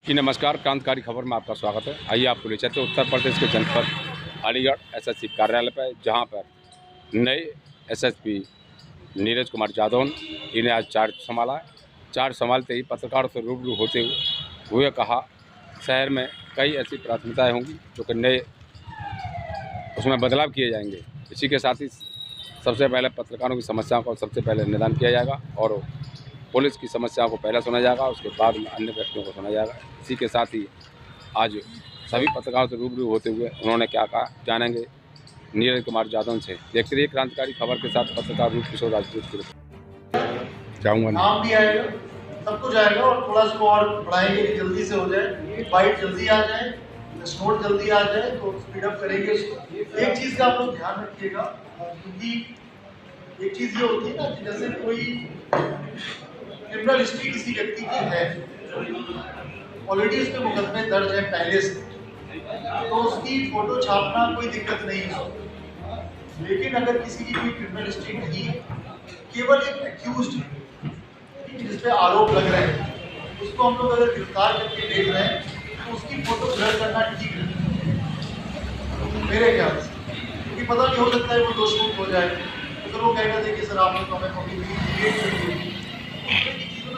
जी नमस्कार, क्रांतिकारी खबर में आपका स्वागत है। आइए आपको ले चलते हैं उत्तर प्रदेश के जनपद अलीगढ़ एसएसपी कार्यालय पर, जहां पर नए एसएसपी नीरज कुमार जादव इन्हें आज चार्ज संभाला। चार्ज संभालते ही पत्रकारों से रूबरू होते हुए कहा, शहर में कई ऐसी प्राथमिकताएं होंगी जो कि नए उसमें बदलाव किए जाएंगे। इसी के साथ ही सबसे पहले पत्रकारों की समस्याओं का सबसे पहले निदान किया जाएगा और पुलिस की समस्याओं को पहले सुना जाएगा, उसके बाद में अन्य व्यक्तियों को सुना जाएगा। इसी के साथ ही आज सभी पत्रकारों से रूबरू होते हुए उन्होंने क्या कहा, जानेंगे नीरज कुमार जादव से। देखते रहिए क्रांतिकारी खबर के साथ पत्रकार रूप किशोर राजपूत। जाऊंगा नाम भी आएगा, सब कुछ आएगा और थोड़ा सा और बढ़ाएंगे कि जल्दी से हो जाए, बाइट जल्दी आ जाए, नोट जल्दी आ जाए, तो स्पीड अप करेंगे उसको। एक चीज का आप लोग ध्यान रखिएगा, क्योंकि एक चीज ये होती है ना कि जैसे कोई क्रिमिनल हिस्ट्री किसी व्यक्ति की है, ऑलरेडी उस पर मुकदमे दर्ज है पहले से, तो उसकी फोटो छापना कोई दिक्कत नहीं है। लेकिन अगर किसी की कोई क्रिमिनल हिस्ट्री नहीं है, केवल एक एक्यूज्ड जिस पे आरोप लग रहे हैं, उसको हम लोग अगर गिरफ्तार करके देख रहे हैं, तो उसकी फोटो ब्लर करना ठीक है मेरे ख्याल से, क्योंकि पता नहीं हो सकता है वो दोषमुक्त हो जाए। अगर वो कहेगा देखिए सर आप लोग हमें कभी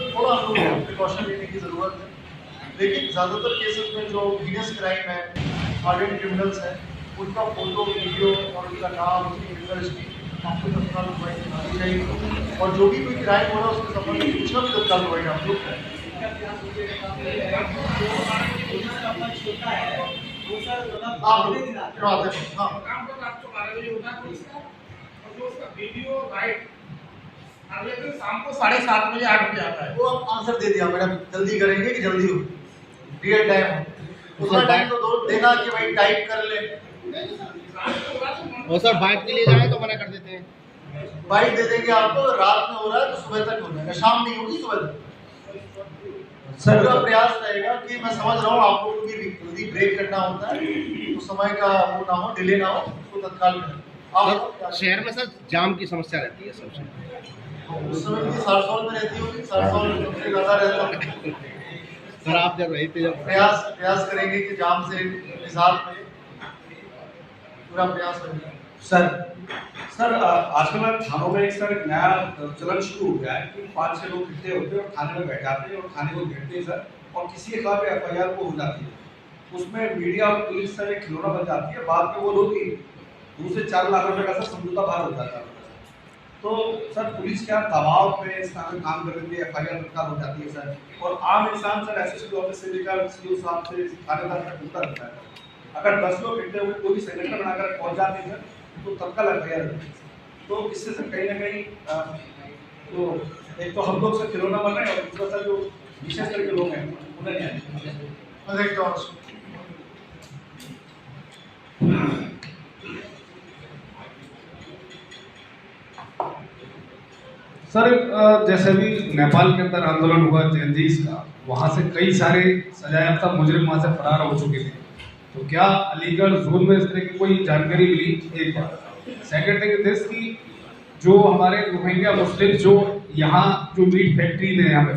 थोड़ा हम लोग प्रिकॉशन लेने की जरूरत है। लेकिन ज़्यादातर केसेस में जो हीनियस क्राइम है, हार्डेंड क्रिमिनल्स हैं, उनका फोटो, वीडियो और उनका नाम, उसकी क्रिमिनल हिस्ट्री आपको तत्काल प्रोवाइड करनी चाहिए। और जो भी कोई क्राइम हो रहा है उसके संबंध में कुछ ना भी तत्काल प्रोवाइड आप लोग करें। आप लोग शाम को 7:30 बजे 8 बजे आता है। वो आप आंसर दे दिया मैडम, जल्दी करेंगे कि जल्दी हो, रियल टाइम उतना टाइम तो देना कि भाई टाइप कर ले। वो सर बाइक के लिए जाए तो मना कर देते हैं। बाइक दे देंगे आपको, रात में हो रहा है तो सुबह तक हो जाएगा, शाम नहीं होगी सुबह तक। सर का प्रयास रहेगा कि मैं समझ रहा हूँ आपको भी जल्दी ब्रेक करना होता है, तो समय का वो ना हो, डिले ना हो, उसको तत्काल करें। आप शहर में सर जाम की समस्या रहती है सबसे, उस समय भी सारसौल में रहती होगी, सारसौल में सबसे ज़्यादा रहता है। सर आप जब रहे थे जब प्रयास करेंगे कि जाम से निजात में पूरा प्रयास करेंगे। सर आजकल थानों में एक नया चलन शुरू हो गया है कि 5-6 लोग इकट्ठे होते हैं और थाने में बैठ जाते हैं और थाने को घेरते हैं सर, और किसी के खिलाफ FIR को हो जाती है। उसमें मीडिया और पुलिस सर एक खिलौना बन जाती है। बाद में वो लोग 2 से 4 लाख रुपए का सर समझौता बाहर हो जाता है। तो सर पुलिस क्या दबाव पे इस तरह में काम कर रही है, FIR तत्काल हो जाती है सर, और आम इंसान सर SSP ऑफिस से लेकर CO साहब से थानेदार तक घूमता रहता है। अगर 10 लोग इकट्ठे हुए कोई संगठन बनाकर पहुंच जाते हैं तो तत्काल FIR होती है। तो इससे सर कहीं ना कहीं तो एक तो हम लोग सर खिलौना बन रहे हैं, और दूसरा सर जो विशेष करके लोग हैं उन्हें सर जैसे भी नेपाल के अंदर आंदोलन हुआ जेनजीज का, वहाँ से कई सारे सजायाफ्ता मुजरिम वहाँ से फरार हो चुके थे। तो क्या अलीगढ़ जोन में इस तरह की कोई जानकारी मिली? एक बार। सेकेंड थिंग दिस की जो हमारे रोहिंग्या मुस्लिम जो यहाँ जो मीट फैक्ट्री है यहाँ पे,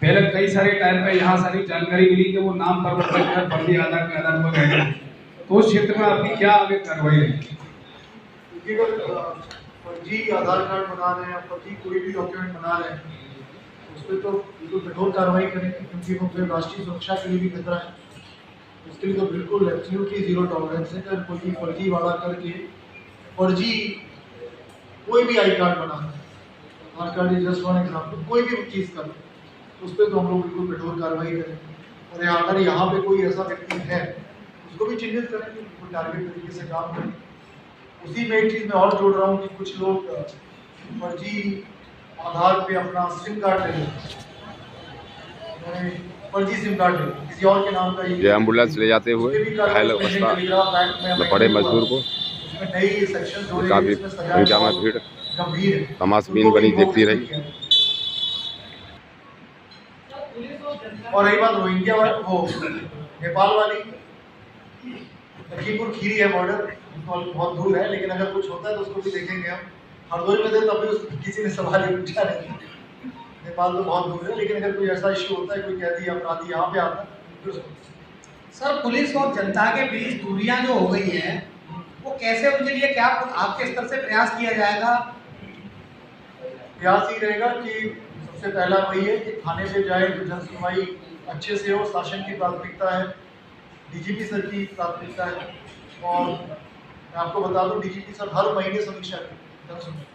पहले कई सारे टाइम पे यहाँ सारी जानकारी मिली कि वो नाम परिवर्तन कर फर्जी आधार के आधार पर गए, तो उस क्षेत्र में आपकी क्या आगे कार्रवाई रहेगी? फर्जी आधार कार्ड बना रहे हैं, फर्जी कोई भी डॉक्यूमेंट बना रहे हैं, उस पर तो बिल्कुल कठोर कार्रवाई करेंगे, क्योंकि वो फिर राष्ट्रीय सुरक्षा के लिए भी खतरा है। उसके लिए तो बिल्कुल एब्सोल्युटली जीरो टॉलरेंस है। अगर कोई फर्जी वाला करके फर्जी कोई भी आई कार्ड बना है, Aadhaar card is just one example, कोई भी चीज़ कर उस पर तो हम लोग बिल्कुल कठोर कार्रवाई करेंगे। और अगर यहाँ पे कोई ऐसा व्यक्ति है उसको भी चिन्हित करेंगे, बिल्कुल टारगेट तरीके से काम करेंगे। उसी में एक चीज़ मैं और जोड़ रहा हूँ कि कुछ लोग फर्जी आधार पे अपना सिम कार्ड ले लेते हैं, फर्जी सिम कार्ड ले किसी और के नाम का ये एम्बुलेंस ले जाते हुए घायल अवस्था में पड़े मजदूर को काफी संख्या में भीड़ तमाशबीन बनी देखती रही। और रही बात रोहिंग्या वो नेपाल वाली, लखीमपुर खीरी है बॉर्डर, बहुत दूर है, लेकिन अगर कुछ होता है तो उसको भी देखेंगे हम। हरदोई में थे तब भी किसी ने सवाल ही पूछा नहीं। नेपाल तो बहुत दूर है, लेकिन अगर कोई ऐसा इश्यू होता है, कोई कैदी अपराधी यहाँ पे आता है सर पुलिस और जनता के बीच दूरियां जो हो गई हैं वो कैसे, उनके लिए क्या आपके स्तर से प्रयास किया जाएगा? प्रयास ही रहेगा कि सबसे पहला वही है कि थाने पे जाए तो जन सुनवाई अच्छे से हो, शासन की प्राथमिकता है, डीजीपी सर की प्राथमिकता है। और मैं आपको बता दूं डीजीपी सर हर महीने समीक्षा करते जन सुनवाई,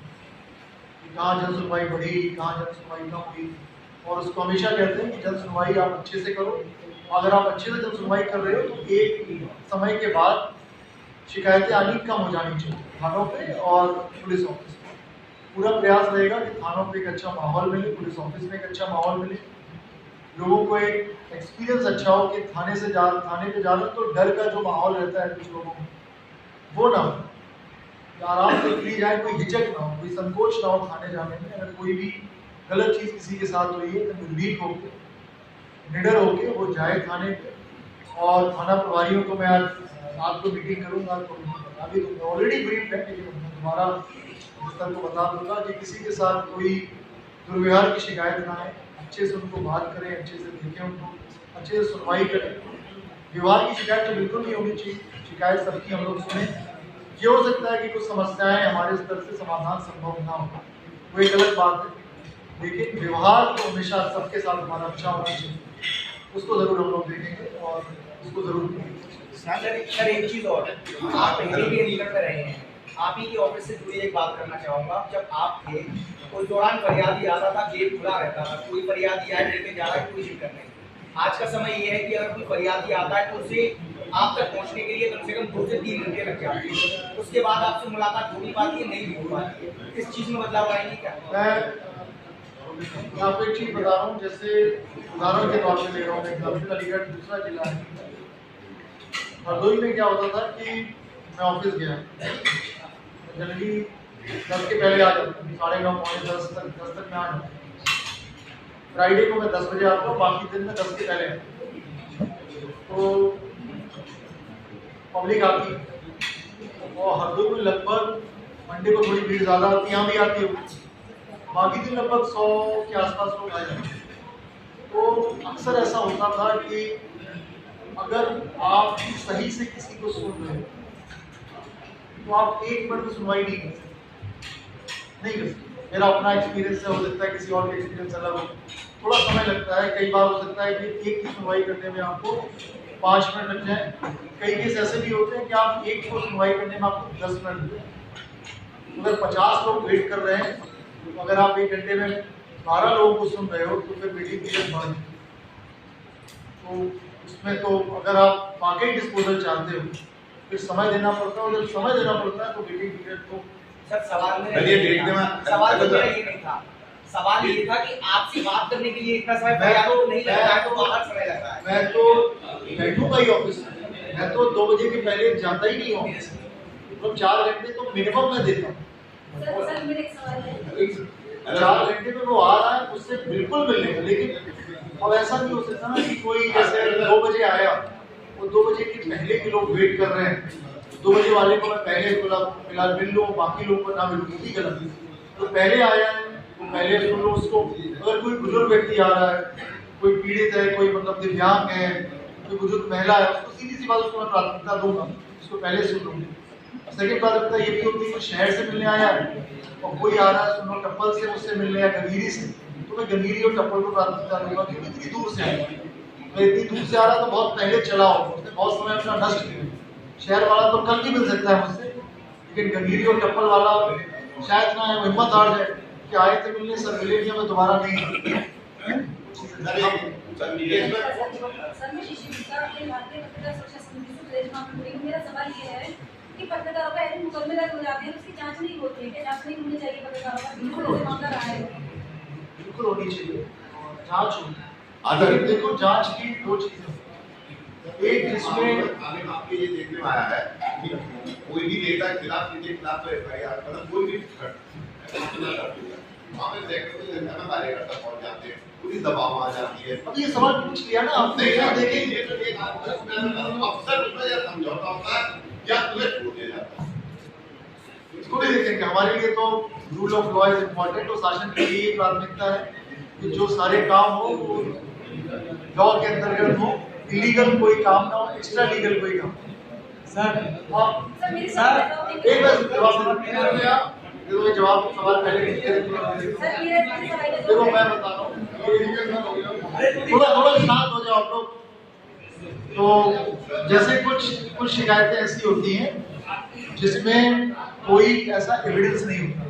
कहाँ जन सुनवाई बढ़ी, कहाँ जन सुनवाई कम हुई, और उसको हमेशा कहते हैं कि जन सुनवाई आप अच्छे से करो। अगर आप अच्छे से जन सुनवाई कर रहे हो तो एक समय के बाद शिकायतें आनी कम हो जानी चाहिए थानों पे और पुलिस ऑफिस में। पूरा प्रयास रहेगा कि थानों पे एक अच्छा माहौल मिले, पुलिस ऑफिस में एक अच्छा माहौल मिले, लोगों को एक एक्सपीरियंस अच्छा हो कि थाने पे जा रहे तो डर का जो माहौल रहता है कुछ लोगों में वो ना हो, आराम से फ्री जाए, कोई हिचक ना हो, कोई संकोच ना हो थाने जाने में। अगर कोई भी गलत चीज़ किसी के साथ हुई है तो निर्भीक होकर, निडर होकर वो जाए थाने पे। और थाना प्रभारियों को मैं आज आपको मीटिंग करूंगा तो अभी तो ऑलरेडी ब्रीफ है, लेकिन मैं दोबारा स्तर को बता दूंगा कि किसी के साथ कोई दुर्व्यवहार की शिकायत ना आए, अच्छे से उनको बात करें, अच्छे से देखें, उनको अच्छे से सुनवाई करें। व्यवहार की शिकायत तो बिल्कुल नहीं होनी चाहिए, शिकायत सबकी हम लोग सुने। ये हो सकता है कि कुछ समस्याएं हमारे स्तर से समाधान संभव ना हो, वो एक अलग बात है, लेकिन व्यवहार तो हमेशा सबके साथ हमारा अच्छा होना चाहिए, उसको ज़रूर हम लोग देखेंगे और उसको ज़रूर करेंगे। सर एक चीज़ और, आप पहले भी निकट में रहे हैं, आप ही के ऑफिस से जुड़ी एक बात करना चाहूँगा। जब आप थे उस दौरान फरियादी आता था, गेट खुला रहता था, कोई फरियादी आए लेके जा रहा है, कोई दिक्कत नहीं। आज का समय ये है कि अगर कोई फरियादी आता है तो उसे आप तक पहुंचने के लिए कम से कम 2 से 3 घंटे लग जाते हैं, उसके बाद आपसे मुलाकात हो नहीं पाती है, नहीं भी हो पाती है। इस चीज़ में बदलाव आएगी क्या? मैं आपको एक चीज़ बता रहा हूँ, जैसे उदाहरण के तौर पर ले रहा हूँ, एग्जाम्पल अलीगढ़ दूसरा जिला है। हरदोई में क्या होता था कि मैं ऑफिस गया, जनरली 10 के पहले आ जाता, 9:30 पौने 10 तक मैं आ जाता। फ्राइडे को मैं 10 बजे आता हूँ, बाकी दिन में 10 के पहले आता। तो पब्लिक आती है और हरदोई में लगभग मंडे को थोड़ी भीड़ ज़्यादा आती है, यहाँ भी आती है, बाकी दिन लगभग 100 के आसपास लोग आ जाते हैं। तो अक्सर ऐसा होता था कि अगर आप सही से किसी को सुन रहे हो तो आप 1 मिनट में सुनवाई नहीं कर सकते। मेरा अपना एक्सपीरियंस है, हो सकता है किसी और का एक्सपीरियंस अलग हो, थोड़ा समय लगता है। कई बार हो सकता है कि एक की सुनवाई करने में आपको 5 मिनट लग जाए, कई केस ऐसे भी होते हैं कि आप एक को सुनवाई करने में आपको 10 मिनट लग जाए। अगर 50 लोग वेट कर रहे हैं तो अगर आप 1 घंटे में 12 लोगों को सुन रहे हो तो फिर वेटिंग पीरियड बढ़ जाए। तो उसमें तो अगर आप वाकई डिस्पोजल चाहते हो फिर समय देना पड़ता है, और जब समय देना पड़ता है तो वेटिंग पीरियड तो सर सवाल तो मेरा ये नहीं था, सवाल ये था कि आपसे बात करने के लिए इतना समय नहीं लगता है, तो बाहर समय लगता है। मैं तो बैठूंगा ही ऑफिस में, मैं तो 2 बजे के पहले जाता ही नहीं हूँ ऑफिस में, तो 4 घंटे तो मिनिमम मैं देता हूँ। सर मेरा एक सवाल है, 4 घंटे में वो आ रहा है उससे बिल्कुल मिल लेगा, लेकिन अब ऐसा नहीं हो सकता ना कि कोई जैसे 2 बजे आया, वो 2 बजे के पहले के लोग वेट कर रहे हैं, 2 बजे वाले को मैं पहले फिलहाल मिल लूँ, बाकी लोगों को ना मिलूँ, भी गलत है। तो पहले आया है तो पहले सुन लो उसको। अगर कोई बुजुर्ग व्यक्ति आ रहा है, कोई पीड़ित है, कोई मतलब दिव्यांग है, कोई बुजुर्ग महिला है, उसको सीधी सी बात उसको मैं प्राथमिकता दूंगा, उसको पहले सुन लूँगा। सेकेंड प्राथमिकता ये भी होती है कि शहर से मिलने आया है और कोई आ रहा है सुनो टप्पल से मुझसे मिलने या गंभीरी से, तो मैं गंभीरी और टप्पल को प्राथमिकता दूंगा, क्योंकि इतनी दूर से आया, तो इतनी दूर से आ रहा तो बहुत पहले चला हो, उसने बहुत समय अपना नष्ट किया। शहर वाला तो कल भी मिल सकता है मुझसे, लेकिन गंभीरी और टप्पल वाला शायद ना है, वो हिम्मत हार जाए कि आए थे मिलने, सर मिले नहीं, मैं दोबारा नहीं। सर मैं शिशिका के भारतीय पत्रकार सुरक्षा समिति से सुरेश मामले में मेरा सवाल ये है कि पत्रकारों का ऐसे मुकदमे दर्ज हो जाते हैं, उसकी जांच नहीं होती है, क्या जांच नहीं होनी चाहिए पत्रकारों का? बिल्कुल ऐसे मामला रहा है, बिल्कुल होनी चाहिए, जांच होनी। लेकिन देखो जांच की 2 चीजें, एक जिसमें आपके ये देखने में आया है कि कोई भी नेता के खिलाफ तो एफआईआर मतलब कोई भी वहाँ पे जनता में कार्यकर्ता पहुँच जाते हैं, पूरी दबाव आ जाती है। अब ये सवाल पूछ लिया ना आपने, देखेंगे अफसर उसमें या समझौता होता है या तुम्हें छोड़ दिया जाता है, इसको भी देखेंगे। हमारे लिए तो rule of law is important, और शासन की यही प्राथमिकता है कि जो सारे काम हो वो लॉ के अंतर्गत हो इलीगल कोई काम ना हो, एक्स्ट्रा लीगल कोई काम। सर आप सर मेरी सर, एक बार जवाब सवाल पहले सर मेरे देखो मैं बता रहा हूँ, थोड़ा थोड़ा शांत हो जाओ आप लोग। तो जैसे कुछ शिकायतें ऐसी होती हैं जिसमें कोई ऐसा एविडेंस नहीं होता,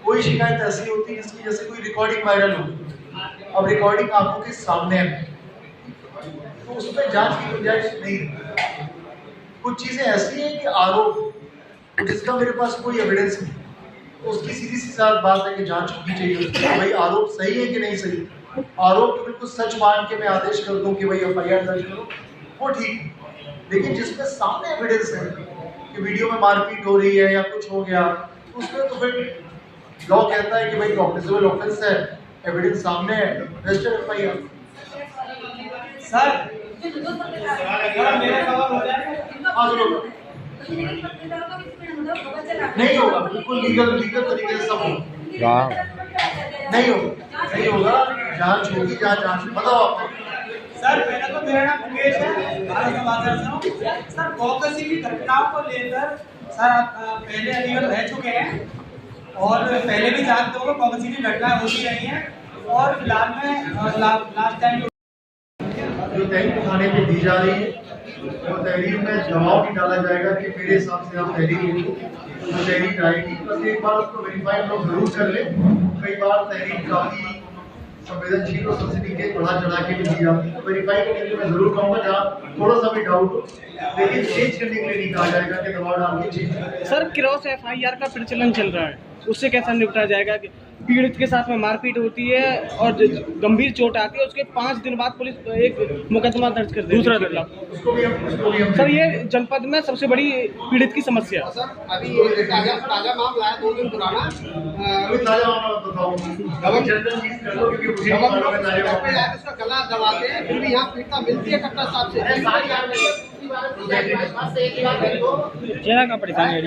कोई शिकायत ऐसी होती है जिसकी जैसे कोई रिकॉर्डिंग वायरल हो, अब रिकॉर्डिंग आंखों के सामने है तो उसमें जांच की गुंजाइश नहीं है। कुछ चीजें ऐसी हैं कि आरोप जिसका मेरे पास कोई एविडेंस नहीं, तो उसकी सीधी सी साथ बात है कि जांच होनी चाहिए उसकी, भाई आरोप सही है कि नहीं सही। आरोप तो बिल्कुल सच मान के मैं आदेश कर दूं कि भाई एफआईआर दर्ज करो, वो ठीक है, लेकिन जिसमें सामने एविडेंस है कि वीडियो में मारपीट हो रही है या कुछ हो गया, तो उसमें तो फिर लॉ कहता है कि भाई कॉग्निजेबल ऑफेंस है, एविडेंस सामने है, रजिस्टर एफआईआर। सर मेरा सवाल हो जाए नहीं होगा, बिल्कुल लीगल तरीके से सब होगा, नहीं होगा, जांच होगी, जांच बताओ आप। सर पहले तो मेरा नाम मुकेश है, भारत का बात करता हूँ। सर कॉकसी की घटनाओं को लेकर सर आप पहले अलीगढ़ रह चुके हैं और पहले भी जानते हो कॉकसी की घटनाएं होती रही हैं और फिलहाल में लास्ट टाइम जो तहरीर थाने पे दी जा रही है वो तहरीर में दबाव नहीं डाला जाएगा कि मेरे हिसाब से आप तहरीर लिखो, तो तहरीर आएगी, बस एक बार उसको वेरीफाई लोग जरूर कर ले। कई बार तहरीर काफी संवेदनशील और सेंसिटिव बढ़ा चढ़ा के भी दी जाती है, तो वेरीफाई करने के लिए मैं जरूर कहूँगा जहाँ थोड़ा सा भी डाउट हो, लेकिन चेंज करने के लिए नहीं कहा जाएगा कि दबाव डाल के चेंज। सर क्रॉस एफआईआर का प्रचलन चल रहा है, उससे कैसा निपटा जाएगा कि पीड़ित के साथ में मारपीट होती है और गंभीर चोट आती है, उसके 5 दिन बाद पुलिस एक मुकदमा दर्ज कर दूसरा उसको भी हम सर ये जनपद में सबसे बड़ी पीड़ित की समस्या। सर अभी ताजा मामला है 2 दिन पुराना, ताजा मामला बताओ, जनरल चीज कर लो क्योंकि मुझे नहीं मालूम है ताजा मामला। उसका गला दबाते हैं, फिर भी यहाँ पीड़िता मिलती है कट्टा साहब से। चेहरा का परेशानी है